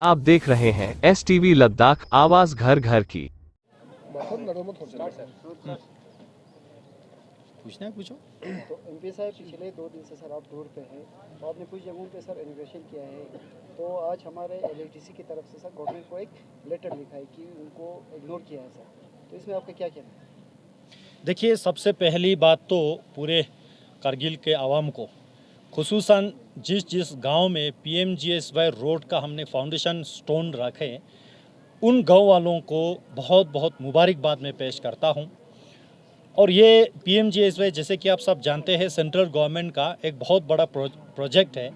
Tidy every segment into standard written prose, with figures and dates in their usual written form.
आप देख रहे हैं STV लद्दाख, आवाज घर घर की। पूछना है पूछो। तो एमपी साहब पिछले 2 दिन से सर आप टूर पे हैं, तो आपने कुछ जगहों पे सर इनोवेशन किया है। तो आज हमारे एलआईटीसी की तरफ से सर गवर्नमेंट को एक लेटर लिखा है कि उनको इग्नोर किया है सर, तो इसमें आपका क्या कहना है? देखिए, सबसे पहली बात तो पूरे कारगिल के आवाम को, खुसूसन जिस गांव में PMGSY रोड का हमने फाउंडेशन स्टोन रखे, उन गांव वालों को बहुत बहुत मुबारकबाद मैं पेश करता हूं। और ये PMGSY जैसे कि आप सब जानते हैं, सेंट्रल गवर्नमेंट का एक बहुत बड़ा प्रोजेक्ट है,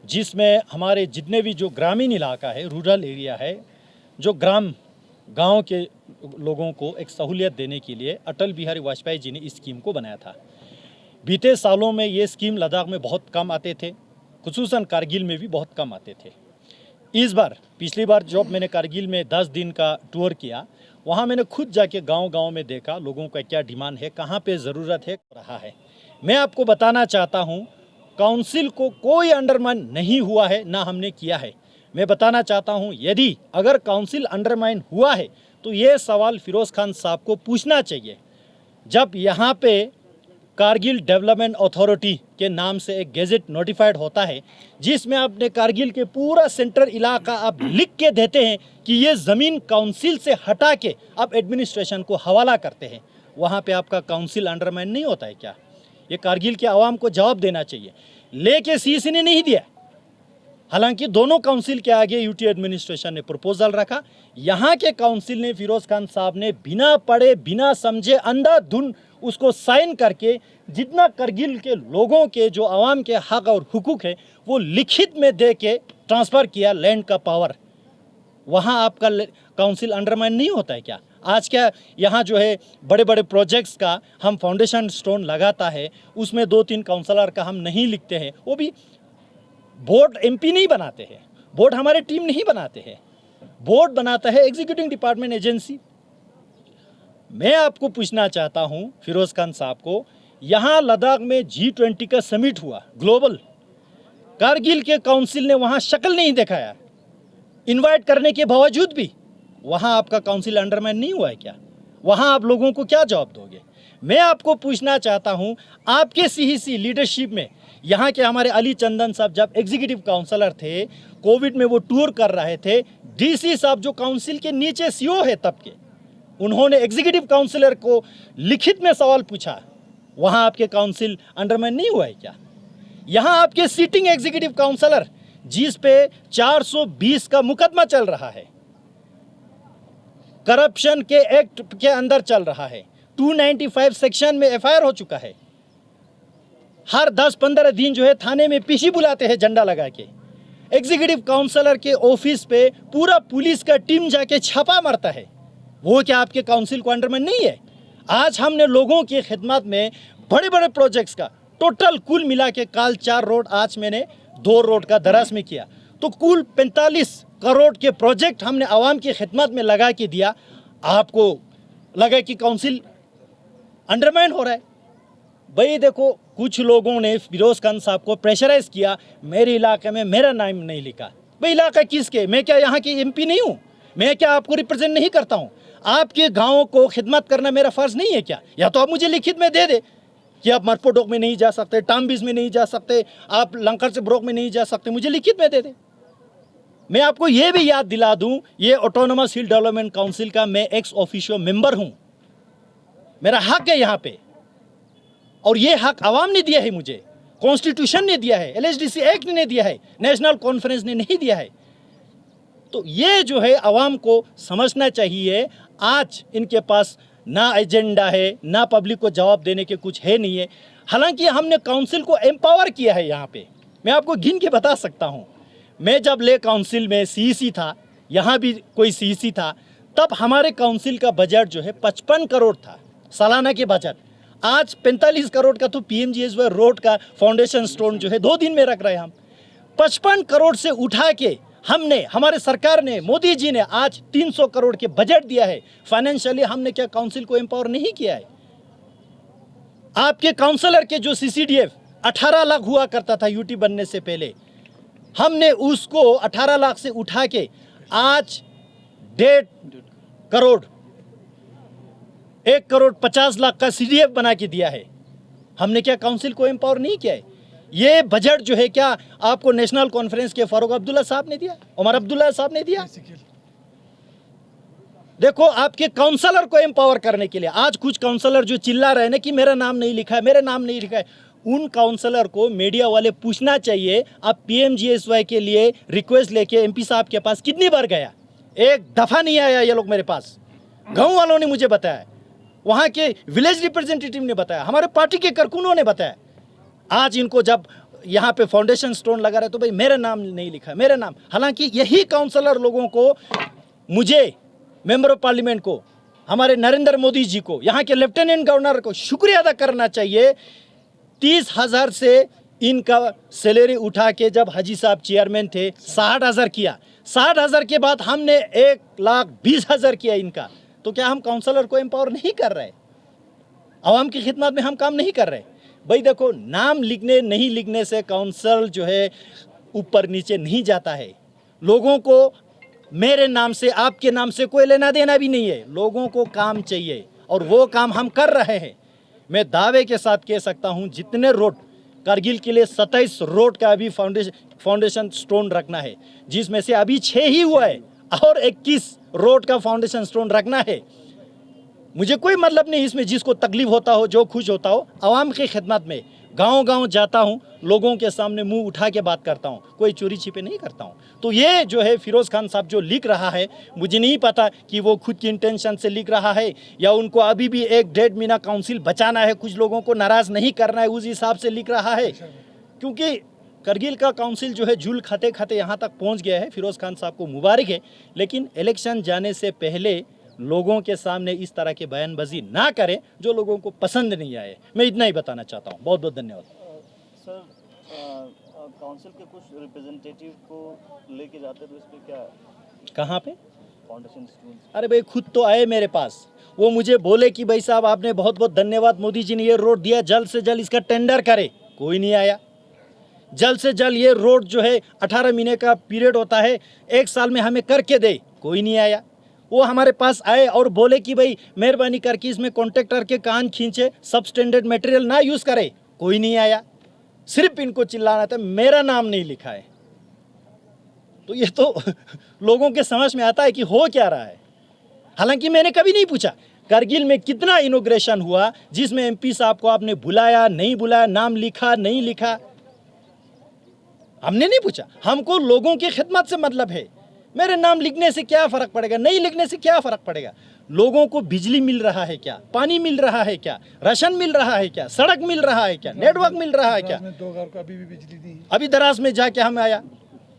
जिसमें हमारे जितने भी जो ग्रामीण इलाका है, रूरल एरिया है, जो गांव के लोगों को एक सहूलियत देने के लिए अटल बिहारी वाजपेयी जी ने इस स्कीम को बनाया था। बीते सालों में ये स्कीम लद्दाख में बहुत कम आते थे, खुसूसन कारगिल में भी बहुत कम आते थे। इस बार, पिछली बार जब मैंने कारगिल में 10 दिन का टूर किया, वहाँ मैंने खुद जाके गांव-गांव में देखा लोगों का क्या डिमांड है, कहाँ पे ज़रूरत है रहा है। मैं आपको बताना चाहता हूँ, काउंसिल को कोई अंडरमाइन नहीं हुआ है, ना हमने किया है। मैं बताना चाहता हूँ, यदि अगर काउंसिल अंडरमाइन हुआ है तो ये सवाल फिरोज़ खान साहब को पूछना चाहिए। जब यहाँ पे कारगिल डेवलपमेंट अथॉरिटी के नाम से एक गेजेट नोटिफाइड होता है, जिसमें आपने कारगिल के पूरा सेंट्रल इलाका आप लिख के देते हैं कि ये ज़मीन काउंसिल से हटा के आप एडमिनिस्ट्रेशन को हवाला करते हैं, वहाँ पे आपका काउंसिल अंडरमाइन नहीं होता है क्या? ये कारगिल के आवाम को जवाब देना चाहिए। लेके CC ने नहीं दिया, हालांकि दोनों काउंसिल के आगे UT एडमिनिस्ट्रेशन ने प्रपोजल रखा। यहाँ के काउंसिल ने, फिरोज़ खान साहब ने बिना पढ़े बिना समझे अंधाधुन उसको साइन करके, जितना कारगिल के लोगों के जो आवाम के हक और हुकूक है वो लिखित में दे के ट्रांसफ़र किया लैंड का पावर। वहाँ आपका काउंसिल अंडरमाइन नहीं होता है क्या? आज क्या यहाँ जो है बड़े बड़े प्रोजेक्ट्स का हम फाउंडेशन स्टोन लगाता है, उसमें 2-3 काउंसलर का हम नहीं लिखते हैं, वो भी बोर्ड MP नहीं बनाते हैं, बोर्ड हमारे टीम नहीं बनाते हैं, बोर्ड बनाता है एग्जीक्यूटिव डिपार्टमेंट एजेंसी। मैं आपको पूछना चाहता हूं फिरोज़ खान साहब को, यहाँ लद्दाख में G20 का समिट हुआ ग्लोबल, कारगिल के काउंसिल ने वहाँ शक्ल नहीं दिखाया, इनवाइट करने के बावजूद भी वहाँ आपका काउंसिल अंडरमाइन नहीं हुआ है क्या? वहाँ आप लोगों को क्या जवाब दोगे? मैं आपको पूछना चाहता हूँ, आपके CEC लीडरशिप में यहाँ के हमारे अली चंदन साहब जब एग्जीक्यूटिव काउंसलर थे, कोविड में वो टूर कर रहे थे, DC साहब जो काउंसिल के नीचे CO है तब के, उन्होंने एग्जीक्यूटिव काउंसलर को लिखित में सवाल पूछा, वहाँ आपके काउंसिल अंडरमाइन नहीं हुआ है क्या? यहाँ आपके सीटिंग एग्जीक्यूटिव काउंसलर, जिस पे 420 का मुकदमा चल रहा है, करप्शन के एक्ट के अंदर चल रहा है, 295 सेक्शन में FIR हो चुका है, हर 10-15 दिन जो है थाने में PC बुलाते हैं झंडा लगा के, एग्जीक्यूटिव काउंसलर के ऑफिस पे पूरा पुलिस का टीम जाके छापा मारता है, वो क्या आपके काउंसिल को अंडरमाइन नहीं है? आज हमने लोगों की खिदमत में बड़े बड़े प्रोजेक्ट्स का टोटल कुल मिला के काल 4 रोड, आज मैंने 2 रोड का दराज में किया, तो कुल 45 करोड़ के प्रोजेक्ट हमने आवाम की खिदमत में लगा के दिया। आपको लगा कि काउंसिल अंडरमाइन हो रहा है? भाई देखो, कुछ लोगों ने फिरोज़ खान साहब को प्रेशराइज किया, मेरे इलाके में मेरा नाम नहीं लिखा। भाई इलाका किसके? मैं क्या यहाँ की MP नहीं हूँ? मैं क्या आपको रिप्रेजेंट नहीं करता हूँ? आपके गाँव को खिदमत करना मेरा फ़र्ज़ नहीं है क्या? या तो आप मुझे लिखित में दे दे कि आप मरपोटोक में नहीं जा सकते, टाम्बिस में नहीं जा सकते, आप लंकर से ब्रोक में नहीं जा सकते, मुझे लिखित में दे दे। मैं आपको ये भी याद दिला दूँ, ये ऑटोनोमस हिल डेवलपमेंट काउंसिल का मैं एक्स ऑफिशियो मेंबर हूँ, मेरा हक है यहाँ पे, और ये हक आवाम ने दिया है मुझे, कॉन्स्टिट्यूशन ने दिया है, LHDC एक्ट ने दिया है, नेशनल कॉन्फ्रेंस ने नहीं दिया है। तो ये जो है आवाम को समझना चाहिए, आज इनके पास ना एजेंडा है, ना पब्लिक को जवाब देने के कुछ है नहीं है। हालांकि हमने काउंसिल को एम्पावर किया है। यहाँ पे मैं आपको गिन के बता सकता हूँ, मैं जब ले काउंसिल में CEC था, यहाँ भी कोई CEC था, तब हमारे काउंसिल का बजट जो है 55 करोड़ था सालाना के बजट। आज 45 करोड़ का तो PMGSY रोड का फाउंडेशन स्टोन जो है 2 दिन में रख रहे हैं हम। 55 करोड़ से उठा के हमने, हमारे सरकार ने, मोदी जी ने आज 300 करोड़ के बजट दिया है। फाइनेंशियली हमने क्या काउंसिल को एम्पावर नहीं किया है? आपके काउंसलर के जो CCDF 18 लाख हुआ करता था UT बनने से पहले, हमने उसको 18 लाख से उठा के आज 1.5 करोड़ 1,50,00,000 का CDF बना के दिया है। हमने क्या काउंसिल को एम्पावर नहीं किया है? ये बजट जो है क्या आपको नेशनल कॉन्फ्रेंस के फारूक अब्दुल्ला साहब ने दिया, उमर अब्दुल्ला साहब ने दिया? देखो, आपके काउंसलर को एम्पावर करने के लिए आज कुछ काउंसलर जो चिल्ला रहे हैं ना कि मेरा नाम नहीं लिखा है, मेरा नाम नहीं लिखा है, उन काउंसलर को मीडिया वाले पूछना चाहिए, आप PMGSY के लिए रिक्वेस्ट लेके MP साहब के पास कितनी बार गया? एक दफा नहीं आया ये लोग मेरे पास। गांव वालों ने मुझे बताया, वहाँ के विलेज रिप्रेजेंटेटिव ने बताया, हमारे पार्टी के कारकुनों ने बताया। आज इनको जब यहाँ पे फाउंडेशन स्टोन लगा रहे तो भाई मेरा नाम नहीं लिखा, मेरा नाम। हालांकि यही काउंसलर लोगों को, मुझे मेंबर ऑफ पार्लियामेंट को, हमारे नरेंद्र मोदी जी को, यहाँ के लेफ्टिनेंट गवर्नर को शुक्रिया अदा करना चाहिए। 30,000 से इनका सैलरी उठा के जब हाजी साहब चेयरमैन थे 60,000 किया, 60,000 के बाद हमने 1,20,000 किया इनका। तो क्या हम काउंसलर को एम्पावर नहीं कर रहे? आवाम की खिदमत में हम काम नहीं कर रहे? भाई देखो, नाम लिखने नहीं लिखने से काउंसिल जो है ऊपर नीचे नहीं जाता है। लोगों को मेरे नाम से, आपके नाम से कोई लेना देना भी नहीं है। लोगों को काम चाहिए और वो काम हम कर रहे हैं। मैं दावे के साथ कह सकता हूं, जितने रोड कारगिल के लिए 27 रोड का अभी फाउंडेशन स्टोन रखना है, जिसमें से अभी 6 ही हुआ है और 21 रोड का फाउंडेशन स्टोन रखना है। मुझे कोई मतलब नहीं इसमें, जिसको तकलीफ होता हो, जो खुश होता हो। आवाम की खिदमत में गांव-गांव जाता हूं, लोगों के सामने मुंह उठा के बात करता हूं, कोई चोरी छिपे नहीं करता हूं। तो ये जो है फिरोज़ खान साहब जो लिख रहा है, मुझे नहीं पता कि वो खुद की इंटेंशन से लिख रहा है या उनको अभी भी 1-1.5 महीना काउंसिल बचाना है, कुछ लोगों को नाराज़ नहीं करना है, उस हिसाब से लिख रहा है। क्योंकि करगिल का काउंसिल जो है झूल खाते खाते यहाँ तक पहुँच गया है। फिरोज़ खान साहब को मुबारक है, लेकिन इलेक्शन जाने से पहले लोगों के सामने इस तरह के बयानबाजी ना करें जो लोगों को पसंद नहीं आए। मैं इतना ही बताना चाहता हूँ। बहुत बहुत धन्यवाद। सर, काउंसिल के कुछ रिप्रेजेंटेटिव को लेके जाते तो इस पर क्या? कहाँ पे? Foundation students. अरे भाई, खुद तो आए मेरे पास, वो मुझे बोले कि भाई साहब आपने बहुत बहुत धन्यवाद, मोदी जी ने ये रोड दिया, जल्द से जल्द इसका टेंडर करे। कोई नहीं आया। जल्द से जल्द ये रोड जो है 18 महीने का पीरियड होता है, 1 साल में हमें करके दे। कोई नहीं आया। वो हमारे पास आए और बोले कि भाई मेहरबानी करके इसमें कॉन्ट्रैक्टर के कान खींचे, सबस्टैंडर्ड मटेरियल ना यूज़ करे। कोई नहीं आया। सिर्फ इनको चिल्लाना था, मेरा नाम नहीं लिखा है। तो ये तो लोगों के समझ में आता है कि हो क्या रहा है। हालांकि मैंने कभी नहीं पूछा कारगिल में कितना इनॉग्रेशन हुआ, जिसमें MP साहब को आपने बुलाया नहीं बुलाया, नाम लिखा नहीं लिखा, हमने नहीं पूछा। हमको लोगों की खिदमत से मतलब है। मेरे नाम लिखने से क्या फ़र्क पड़ेगा, नहीं लिखने से क्या फ़र्क पड़ेगा? लोगों को बिजली मिल रहा है क्या, पानी मिल रहा है क्या, राशन मिल रहा है क्या, सड़क मिल रहा है क्या, नेटवर्क मिल रहा है क्या? 2 घर को अभी भी बिजली नहीं है। अभी दराज में जाके हम आया,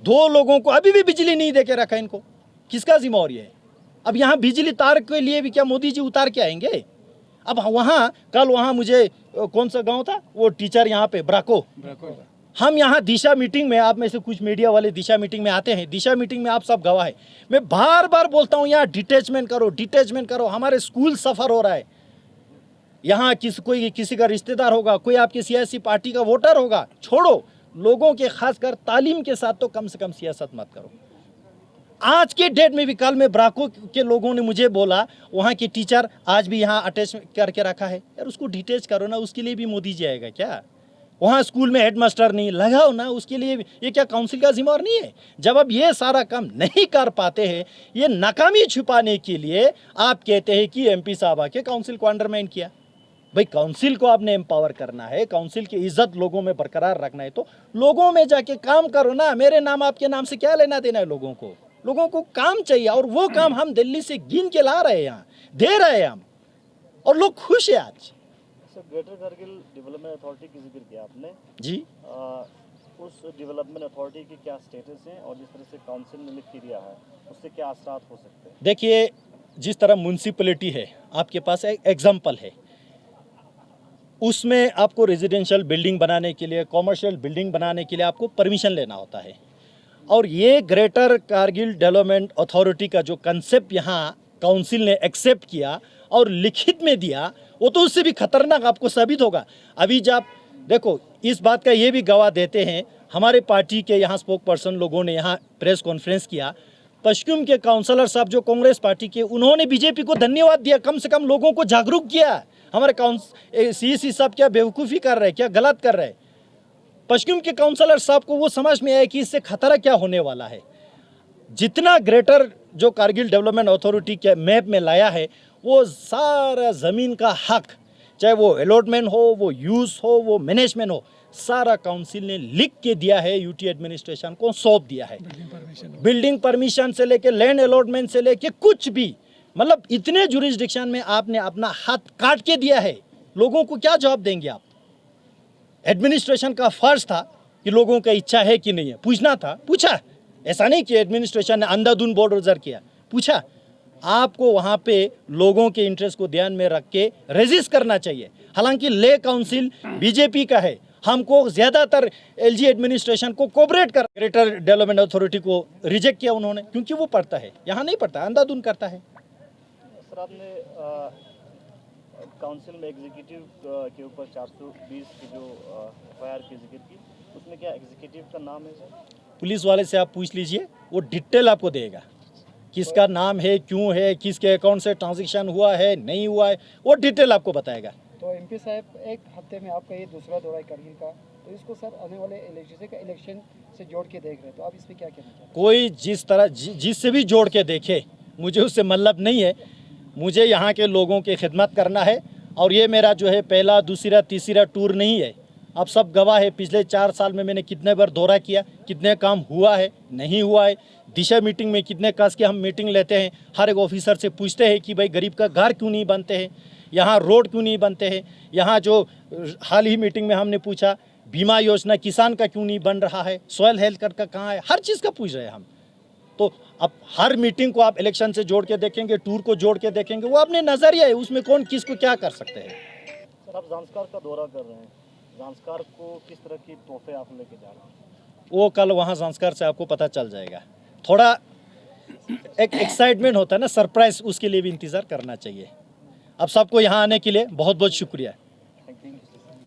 2 लोगों को अभी भी बिजली नहीं दे के रखा। इनको किसका जिम्मेवारी है? अब यहाँ बिजली तार के लिए भी क्या मोदी जी उतार के आएंगे? अब वहाँ कल वहाँ मुझे कौन सा गाँव था, वो टीचर यहाँ पे ब्राको, हम यहाँ दिशा मीटिंग में, आप में से कुछ मीडिया वाले दिशा मीटिंग में आते हैं, दिशा मीटिंग में आप सब गवाह है। मैं बार बार बोलता हूँ यहाँ डिटैचमेंट करो, डिटैचमेंट करो। हमारे स्कूल सफ़र हो रहा है। यहाँ कोई किसी का रिश्तेदार होगा, कोई आपकी सियासी पार्टी का वोटर होगा, छोड़ो। लोगों के खासकर तालीम के साथ तो कम से कम सियासत मत करो। आज के डेट में भी, कल में ब्राको के लोगों ने मुझे बोला वहाँ के टीचर आज भी यहाँ अटैच करके रखा है। यार उसको डिटैच करो ना, उसके लिए भी मोदी जी आएगा क्या? वहाँ स्कूल में हेडमास्टर नहीं लगाओ ना, उसके लिए ये क्या काउंसिल का जिम्मेवार नहीं है? जब अब ये सारा काम नहीं कर पाते हैं, ये नाकामी छुपाने के लिए आप कहते हैं कि MP साहब आके काउंसिल को अंडरमाइन किया। भाई काउंसिल को आपने एम्पावर करना है, काउंसिल की इज्जत लोगों में बरकरार रखना है तो लोगों में जाके काम करो ना। मेरे नाम आपके नाम से क्या लेना देना है लोगों को? लोगों को काम चाहिए और वो काम हम दिल्ली से गिन के ला रहे हैं, यहाँ दे रहे हैं हम, और लोग खुश है आज। ग्रेटर कारगिल डेवलपमेंट अथॉरिटी की जिक्र किया आपने जी। उस डेवलपमेंट अथॉरिटी की क्या स्टेटस है और जिस तरह से काउंसिल ने लिख के दिया है उससे क्या असरात हो सकते हैं? देखिए, जिस तरह म्यूनसिपैलिटी है, आपके पास एक एग्जाम्पल है, उसमें आपको रेजिडेंशियल बिल्डिंग बनाने के लिए, कॉमर्शियल बिल्डिंग बनाने के लिए आपको परमिशन लेना होता है। और ये ग्रेटर कारगिल डेवलपमेंट अथॉरिटी का जो कंसेप्ट यहाँ काउंसिल ने एक्सेप्ट किया और लिखित में दिया, वो तो उससे भी खतरनाक आपको साबित होगा। अभी जब देखो, इस बात का ये भी गवाह देते हैं, हमारे पार्टी के यहाँ स्पोक पर्सन लोगों ने यहाँ प्रेस कॉन्फ्रेंस किया, पश्चिम के काउंसलर साहब जो कांग्रेस पार्टी के, उन्होंने बीजेपी को धन्यवाद दिया, कम से कम लोगों को जागरूक किया। हमारे सीईसी साहब क्या बेवकूफ़ी कर रहे हैं, क्या गलत कर रहे हैं। पश्चिम के काउंसलर साहब को वो समझ में आया कि इससे खतरा क्या होने वाला है। जितना ग्रेटर जो कारगिल डेवलपमेंट अथॉरिटी के मैप में लाया है, वो सारा ज़मीन का हक, चाहे वो अलॉटमेंट हो, वो यूज़ हो, वो मैनेजमेंट हो, सारा काउंसिल ने लिख के दिया है, यूटी एडमिनिस्ट्रेशन को सौंप दिया है। बिल्डिंग परमिशन से लेके लैंड अलॉटमेंट से लेके कुछ भी, मतलब इतने जुरिस्डिक्शन में आपने अपना हाथ काट के दिया है। लोगों को क्या जवाब देंगे आप? एडमिनिस्ट्रेशन का फर्ज था कि लोगों का इच्छा है कि नहीं है, पूछना था, पूछा। ऐसा नहीं कि एडमिनिस्ट्रेशन ने अंधाधुंध बोल्डोजर किया, पूछा। आपको वहाँ पे लोगों के इंटरेस्ट को ध्यान में रख के रेजिस्ट करना चाहिए। हालांकि ले काउंसिल बीजेपी का है, हमको ज़्यादातर एलजी एडमिनिस्ट्रेशन को कोऑपरेट कर, ग्रेटर डेवलपमेंट अथॉरिटी को रिजेक्ट किया उन्होंने, क्योंकि वो पढ़ता है, यहाँ नहीं पढ़ता, अंधाधुंध करता है। सर, आपने काउंसिल में एग्जीक्यूटिव के ऊपर 420 की जो एफआईआर की जिक्र की, उसमें क्या एग्जीक्यूटिव का नाम है सर? पुलिस वाले से आप पूछ लीजिए, वो डिटेल आपको देगा, किसका नाम है, क्यों है, किसके अकाउंट से ट्रांजैक्शन हुआ है, नहीं हुआ है, वो डिटेल आपको बताएगा। तो एमपी साहब, एक हफ्ते में आपका ये दूसरा दौरा है कारगिल का, तो इसको सर आने वाले इलेक्शन से जोड़ के देख रहे हैं, तो आप इसमें क्या कहना चाहते हैं? कोई जिस तरह जिससे भी जोड़ के देखे, मुझे उससे मतलब नहीं है। मुझे यहाँ के लोगों की खिदमत करना है, और ये मेरा जो है पहला, दूसरा, तीसरा टूर नहीं है। अब सब गवाह है, पिछले 4 साल में मैंने कितने बार दौरा किया, कितने काम हुआ है, नहीं हुआ है। दिशा मीटिंग में कितने कस के हम मीटिंग लेते हैं, हर एक ऑफिसर से पूछते हैं कि भाई गरीब का घर क्यों नहीं बनते हैं, यहाँ रोड क्यों नहीं बनते हैं। यहाँ जो हाल ही मीटिंग में हमने पूछा, बीमा योजना किसान का क्यों नहीं बन रहा है, सॉयल हेल्थ कार्ड का कहाँ है, हर चीज़ का पूछ रहे हैं हम। तो अब हर मीटिंग को आप इलेक्शन से जोड़ के देखेंगे, टूर को जोड़ के देखेंगे, वो अपने नज़रिया है, उसमें कौन किसको क्या कर सकते हैं। सर, आप ज़ांस्कार का दौरा कर रहे हैं, ज़ांस्कार को किस तरह की तोहफे आप लेके जा रहे हैं? वो कल वहाँ ज़ांस्कार से आपको पता चल जाएगा। थोड़ा एक एक्साइटमेंट होता है ना, सरप्राइज, उसके लिए भी इंतज़ार करना चाहिए। अब सबको यहाँ आने के लिए बहुत बहुत शुक्रिया।